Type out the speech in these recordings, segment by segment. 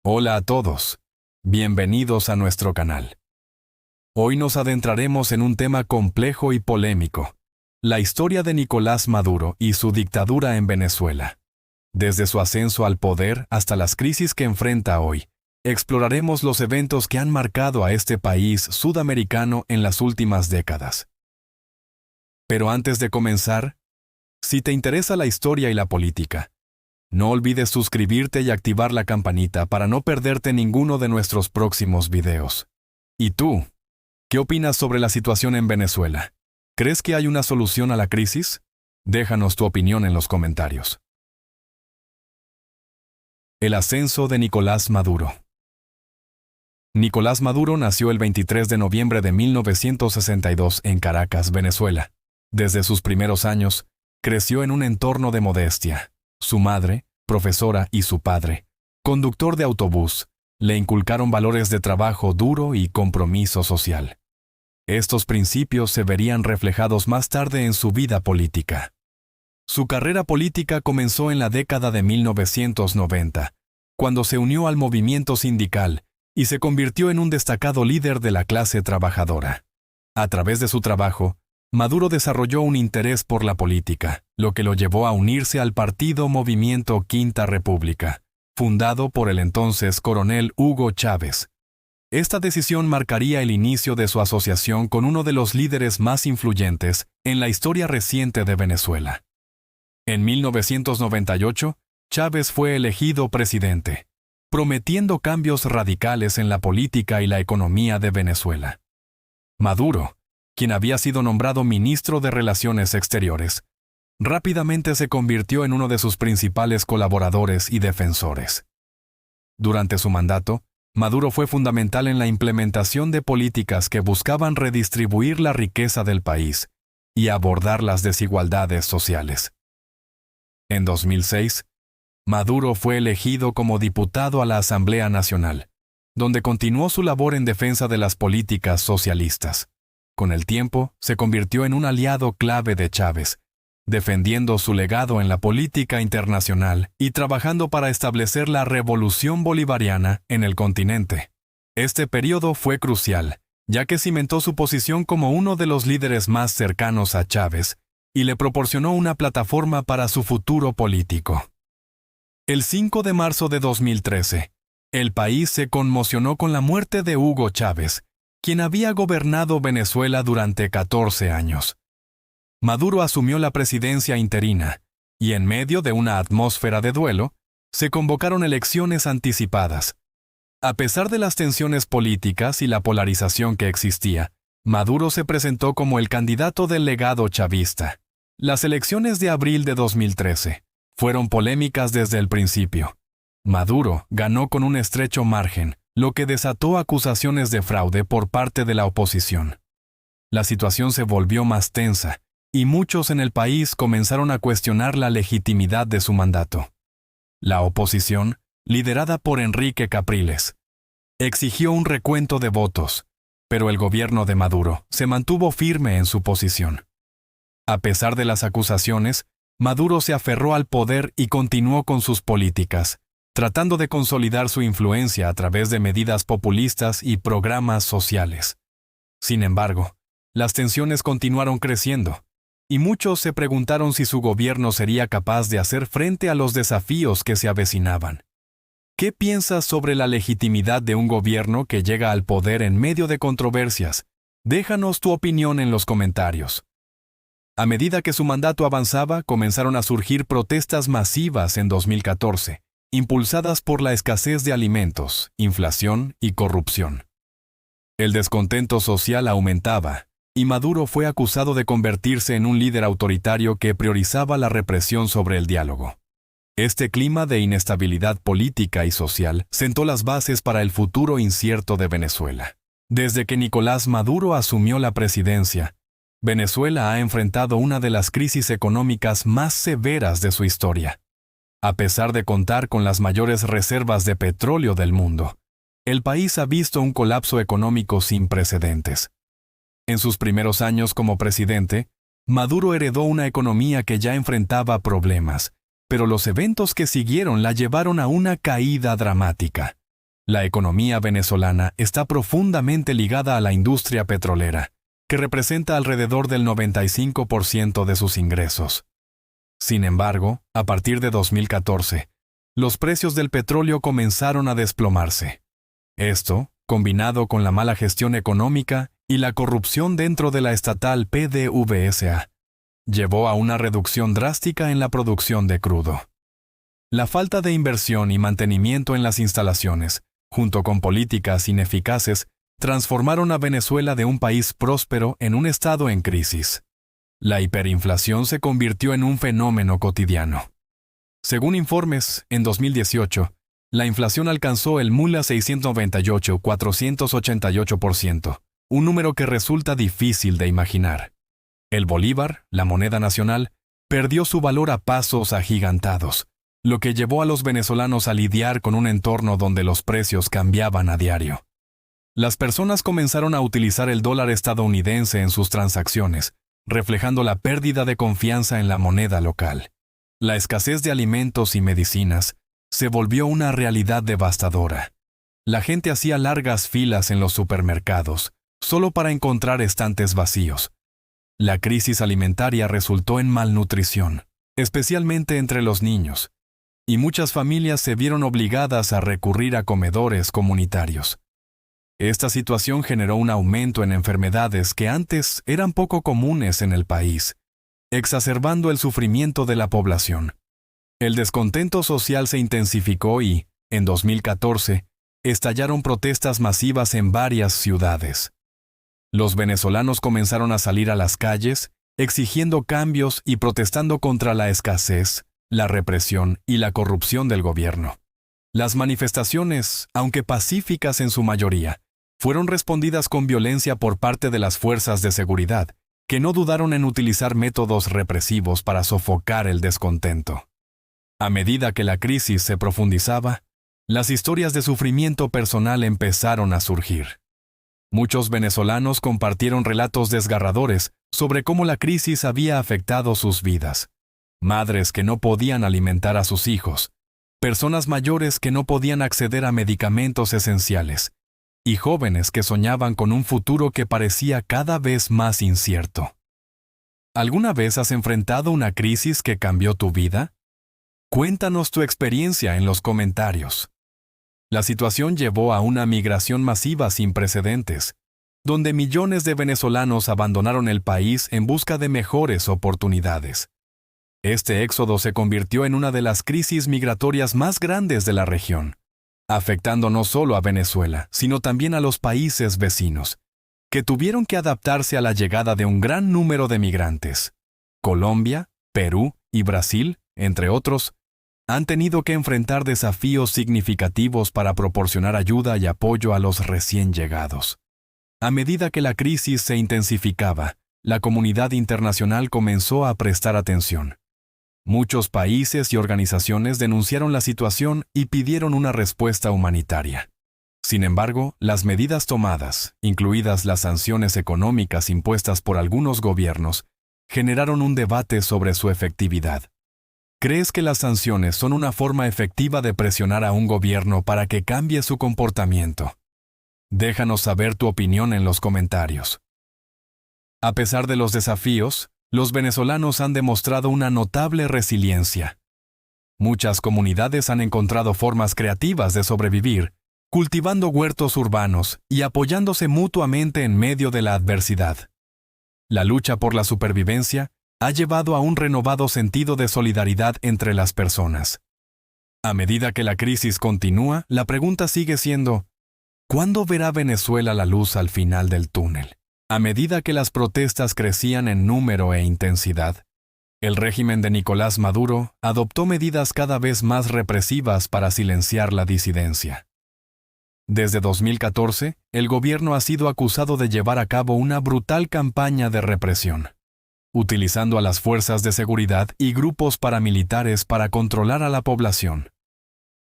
Hola a todos. Bienvenidos a nuestro canal. Hoy nos adentraremos en un tema complejo y polémico: la historia de Nicolás Maduro y su dictadura en Venezuela. Desde su ascenso al poder hasta las crisis que enfrenta hoy, exploraremos los eventos que han marcado a este país sudamericano en las últimas décadas. Pero antes de comenzar, si te interesa la historia y la política, no olvides suscribirte y activar la campanita para no perderte ninguno de nuestros próximos videos. ¿Y tú? ¿Qué opinas sobre la situación en Venezuela? ¿Crees que hay una solución a la crisis? Déjanos tu opinión en los comentarios. El ascenso de Nicolás Maduro. Nicolás Maduro nació el 23 de noviembre de 1962 en Caracas, Venezuela. Desde sus primeros años, creció en un entorno de modestia. Su madre, profesora, y su padre, conductor de autobús, le inculcaron valores de trabajo duro y compromiso social. Estos principios se verían reflejados más tarde en su vida política. Su carrera política comenzó en la década de 1990, cuando se unió al movimiento sindical y se convirtió en un destacado líder de la clase trabajadora. A través de su trabajo, Maduro desarrolló un interés por la política, lo que lo llevó a unirse al partido Movimiento Quinta República, fundado por el entonces coronel Hugo Chávez. Esta decisión marcaría el inicio de su asociación con uno de los líderes más influyentes en la historia reciente de Venezuela. En 1998, Chávez fue elegido presidente, prometiendo cambios radicales en la política y la economía de Venezuela. Maduro, quien había sido nombrado ministro de Relaciones Exteriores, rápidamente se convirtió en uno de sus principales colaboradores y defensores. Durante su mandato, Maduro fue fundamental en la implementación de políticas que buscaban redistribuir la riqueza del país y abordar las desigualdades sociales. En 2006, Maduro fue elegido como diputado a la Asamblea Nacional, donde continuó su labor en defensa de las políticas socialistas. Con el tiempo, se convirtió en un aliado clave de Chávez, defendiendo su legado en la política internacional y trabajando para establecer la revolución bolivariana en el continente. Este periodo fue crucial, ya que cimentó su posición como uno de los líderes más cercanos a Chávez y le proporcionó una plataforma para su futuro político. El 5 de marzo de 2013, el país se conmocionó con la muerte de Hugo Chávez, quien había gobernado Venezuela durante 14 años. Maduro asumió la presidencia interina, y en medio de una atmósfera de duelo, se convocaron elecciones anticipadas. A pesar de las tensiones políticas y la polarización que existía, Maduro se presentó como el candidato del legado chavista. Las elecciones de abril de 2013 fueron polémicas desde el principio. Maduro ganó con un estrecho margen, lo que desató acusaciones de fraude por parte de la oposición. La situación se volvió más tensa, y muchos en el país comenzaron a cuestionar la legitimidad de su mandato. La oposición, liderada por Enrique Capriles, exigió un recuento de votos, pero el gobierno de Maduro se mantuvo firme en su posición. A pesar de las acusaciones, Maduro se aferró al poder y continuó con sus políticas, tratando de consolidar su influencia a través de medidas populistas y programas sociales. Sin embargo, las tensiones continuaron creciendo, y muchos se preguntaron si su gobierno sería capaz de hacer frente a los desafíos que se avecinaban. ¿Qué piensas sobre la legitimidad de un gobierno que llega al poder en medio de controversias? Déjanos tu opinión en los comentarios. A medida que su mandato avanzaba, comenzaron a surgir protestas masivas en 2014, impulsadas por la escasez de alimentos, inflación y corrupción. El descontento social aumentaba, y Maduro fue acusado de convertirse en un líder autoritario que priorizaba la represión sobre el diálogo. Este clima de inestabilidad política y social sentó las bases para el futuro incierto de Venezuela. Desde que Nicolás Maduro asumió la presidencia, Venezuela ha enfrentado una de las crisis económicas más severas de su historia. A pesar de contar con las mayores reservas de petróleo del mundo, el país ha visto un colapso económico sin precedentes. En sus primeros años como presidente, Maduro heredó una economía que ya enfrentaba problemas, pero los eventos que siguieron la llevaron a una caída dramática. La economía venezolana está profundamente ligada a la industria petrolera, que representa alrededor del 95% de sus ingresos. Sin embargo, a partir de 2014, los precios del petróleo comenzaron a desplomarse. Esto, combinado con la mala gestión económica y la corrupción dentro de la estatal PDVSA, llevó a una reducción drástica en la producción de crudo. La falta de inversión y mantenimiento en las instalaciones, junto con políticas ineficaces, transformaron a Venezuela de un país próspero en un estado en crisis. La hiperinflación se convirtió en un fenómeno cotidiano. Según informes, en 2018, la inflación alcanzó el MULA 698,488%, un número que resulta difícil de imaginar. El bolívar, la moneda nacional, perdió su valor a pasos agigantados, lo que llevó a los venezolanos a lidiar con un entorno donde los precios cambiaban a diario. Las personas comenzaron a utilizar el dólar estadounidense en sus transacciones, reflejando la pérdida de confianza en la moneda local. La escasez de alimentos y medicinas se volvió una realidad devastadora. La gente hacía largas filas en los supermercados, solo para encontrar estantes vacíos. La crisis alimentaria resultó en malnutrición, especialmente entre los niños, y muchas familias se vieron obligadas a recurrir a comedores comunitarios. Esta situación generó un aumento en enfermedades que antes eran poco comunes en el país, exacerbando el sufrimiento de la población. El descontento social se intensificó y, en 2014, estallaron protestas masivas en varias ciudades. Los venezolanos comenzaron a salir a las calles, exigiendo cambios y protestando contra la escasez, la represión y la corrupción del gobierno. Las manifestaciones, aunque pacíficas en su mayoría, fueron respondidas con violencia por parte de las fuerzas de seguridad, que no dudaron en utilizar métodos represivos para sofocar el descontento. A medida que la crisis se profundizaba, las historias de sufrimiento personal empezaron a surgir. Muchos venezolanos compartieron relatos desgarradores sobre cómo la crisis había afectado sus vidas. Madres que no podían alimentar a sus hijos, personas mayores que no podían acceder a medicamentos esenciales, y jóvenes que soñaban con un futuro que parecía cada vez más incierto. ¿Alguna vez has enfrentado una crisis que cambió tu vida? Cuéntanos tu experiencia en los comentarios. La situación llevó a una migración masiva sin precedentes, donde millones de venezolanos abandonaron el país en busca de mejores oportunidades. Este éxodo se convirtió en una de las crisis migratorias más grandes de la región, afectando no solo a Venezuela, sino también a los países vecinos, que tuvieron que adaptarse a la llegada de un gran número de migrantes. Colombia, Perú y Brasil, entre otros, han tenido que enfrentar desafíos significativos para proporcionar ayuda y apoyo a los recién llegados. A medida que la crisis se intensificaba, la comunidad internacional comenzó a prestar atención. Muchos países y organizaciones denunciaron la situación y pidieron una respuesta humanitaria. Sin embargo, las medidas tomadas, incluidas las sanciones económicas impuestas por algunos gobiernos, generaron un debate sobre su efectividad. ¿Crees que las sanciones son una forma efectiva de presionar a un gobierno para que cambie su comportamiento? Déjanos saber tu opinión en los comentarios. A pesar de los desafíos, los venezolanos han demostrado una notable resiliencia. Muchas comunidades han encontrado formas creativas de sobrevivir, cultivando huertos urbanos y apoyándose mutuamente en medio de la adversidad. La lucha por la supervivencia ha llevado a un renovado sentido de solidaridad entre las personas. A medida que la crisis continúa, la pregunta sigue siendo, ¿cuándo verá Venezuela la luz al final del túnel? A medida que las protestas crecían en número e intensidad, el régimen de Nicolás Maduro adoptó medidas cada vez más represivas para silenciar la disidencia. Desde 2014, el gobierno ha sido acusado de llevar a cabo una brutal campaña de represión, utilizando a las fuerzas de seguridad y grupos paramilitares para controlar a la población.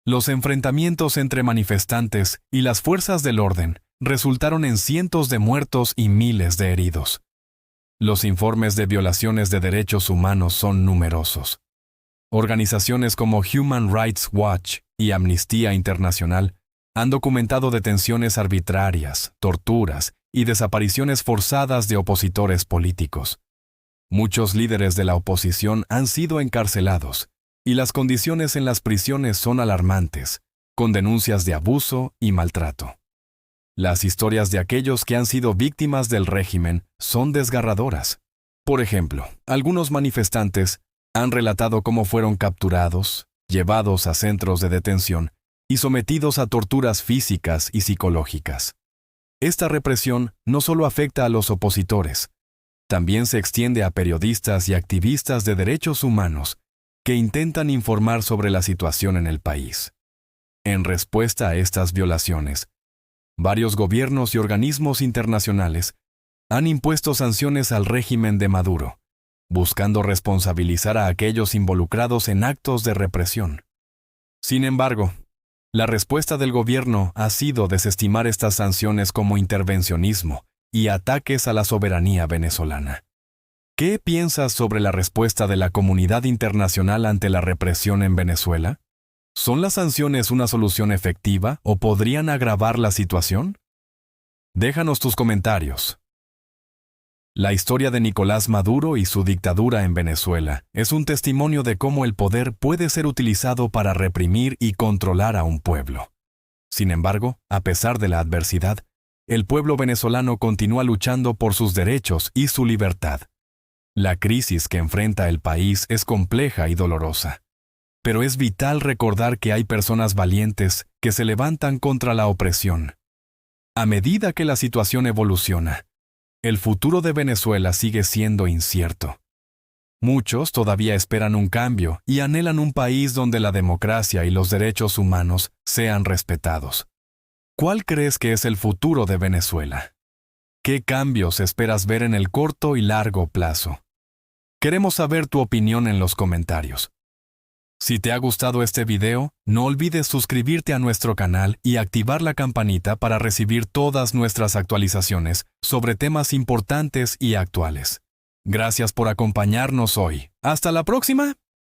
Los enfrentamientos entre manifestantes y las fuerzas del orden resultaron en cientos de muertos y miles de heridos. Los informes de violaciones de derechos humanos son numerosos. Organizaciones como Human Rights Watch y Amnistía Internacional Han documentado detenciones arbitrarias, torturas y desapariciones forzadas de opositores políticos. Muchos líderes de la oposición han sido encarcelados, y las condiciones en las prisiones son alarmantes, con denuncias de abuso y maltrato. Las historias de aquellos que han sido víctimas del régimen son desgarradoras. Por ejemplo, algunos manifestantes han relatado cómo fueron capturados, llevados a centros de detención y sometidos a torturas físicas y psicológicas. Esta represión no solo afecta a los opositores, también se extiende a periodistas y activistas de derechos humanos que intentan informar sobre la situación en el país. En respuesta a estas violaciones, varios gobiernos y organismos internacionales han impuesto sanciones al régimen de Maduro, buscando responsabilizar a aquellos involucrados en actos de represión. Sin embargo, la respuesta del gobierno ha sido desestimar estas sanciones como intervencionismo y ataques a la soberanía venezolana. ¿Qué piensas sobre la respuesta de la comunidad internacional ante la represión en Venezuela? ¿Son las sanciones una solución efectiva o podrían agravar la situación? Déjanos tus comentarios. La historia de Nicolás Maduro y su dictadura en Venezuela es un testimonio de cómo el poder puede ser utilizado para reprimir y controlar a un pueblo. Sin embargo, a pesar de la adversidad, el pueblo venezolano continúa luchando por sus derechos y su libertad. La crisis que enfrenta el país es compleja y dolorosa, pero es vital recordar que hay personas valientes que se levantan contra la opresión. A medida que la situación evoluciona, el futuro de Venezuela sigue siendo incierto. Muchos todavía esperan un cambio y anhelan un país donde la democracia y los derechos humanos sean respetados. ¿Cuál crees que es el futuro de Venezuela? ¿Qué cambios esperas ver en el corto y largo plazo? Queremos saber tu opinión en los comentarios. Si te ha gustado este video, no olvides suscribirte a nuestro canal y activar la campanita para recibir todas nuestras actualizaciones sobre temas importantes y actuales. Gracias por acompañarnos hoy. ¡Hasta la próxima!